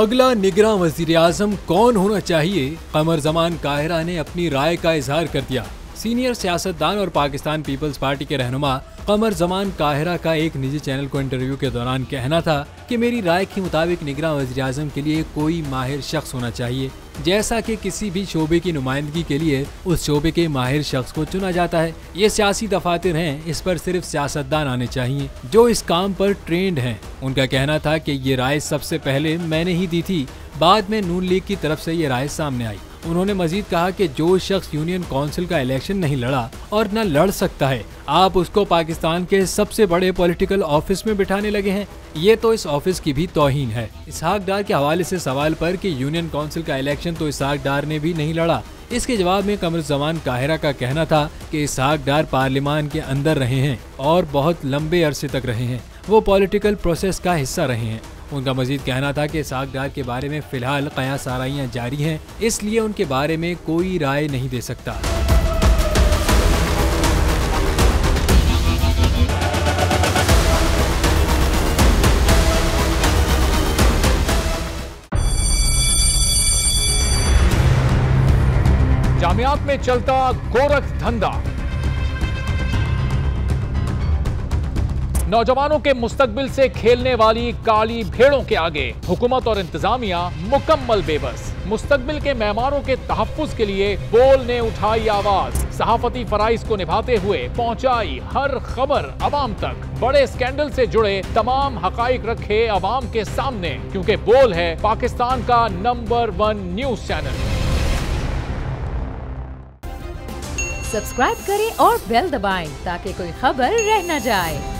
अगला निगरां वज़ीर-ए-आज़म कौन होना चाहिए? कमर ज़मान काहिरा ने अपनी राय का इजहार कर दिया। सीनियर सियासतदान और पाकिस्तान पीपल्स पार्टी के रहनुमा कमर ज़मान काहिरा का एक निजी चैनल को इंटरव्यू के दौरान कहना था कि मेरी राय के मुताबिक निगरां वज़ीर-ए-आज़म के लिए कोई माहिर शख्स होना चाहिए। जैसा कि किसी भी शोबे की नुमाइंदगी के लिए उस शोबे के माहिर शख्स को चुना जाता है। ये सियासी दफातर हैं, इस पर सिर्फ सियासतदान आने चाहिए जो इस काम पर ट्रेंड हैं। उनका कहना था कि ये राय सबसे पहले मैंने ही दी थी, बाद में नून लीग की तरफ से ये राय सामने आई। उन्होंने मजीद कहा कि जो शख्स यूनियन काउंसिल का इलेक्शन नहीं लड़ा और न लड़ सकता है, आप उसको पाकिस्तान के सबसे बड़े पॉलिटिकल ऑफिस में बिठाने लगे हैं। ये तो इस ऑफिस की भी तौहीन है। इसहाक डार के हवाले से सवाल पर कि यूनियन काउंसिल का इलेक्शन तो इसहाक डार ने भी नहीं लड़ा, इसके जवाब में कमर ज़मान काहिरा का कहना था कि इसहाक डार पार्लियामान के अंदर रहे हैं और बहुत लंबे अरसे तक रहे हैं, वो पॉलिटिकल प्रोसेस का हिस्सा रहे हैं। उनका मजीद कहना था कि इसहाक डार के बारे में फिलहाल कयास आराइयां जारी हैं, इसलिए उनके बारे में कोई राय नहीं दे सकता। जामियात में चलता गोरख धंधा, नौजवानों के मुस्तकबिल से खेलने वाली काली भेड़ों के आगे हुकूमत और इंतजामिया मुकम्मल बेबस। मुस्तकबिल के मेहमानों के तहफ्फुज के लिए बोल ने उठाई आवाज, सहाफती फराइज को निभाते हुए पहुंचाई हर खबर अवाम तक, बड़े स्कैंडल से जुड़े तमाम हकाइक रखे अवाम के सामने, क्योंकि बोल है पाकिस्तान का नंबर 1 न्यूज चैनल। सब्सक्राइब करें और बेल दबाएं ताकि कोई खबर रह न जाए।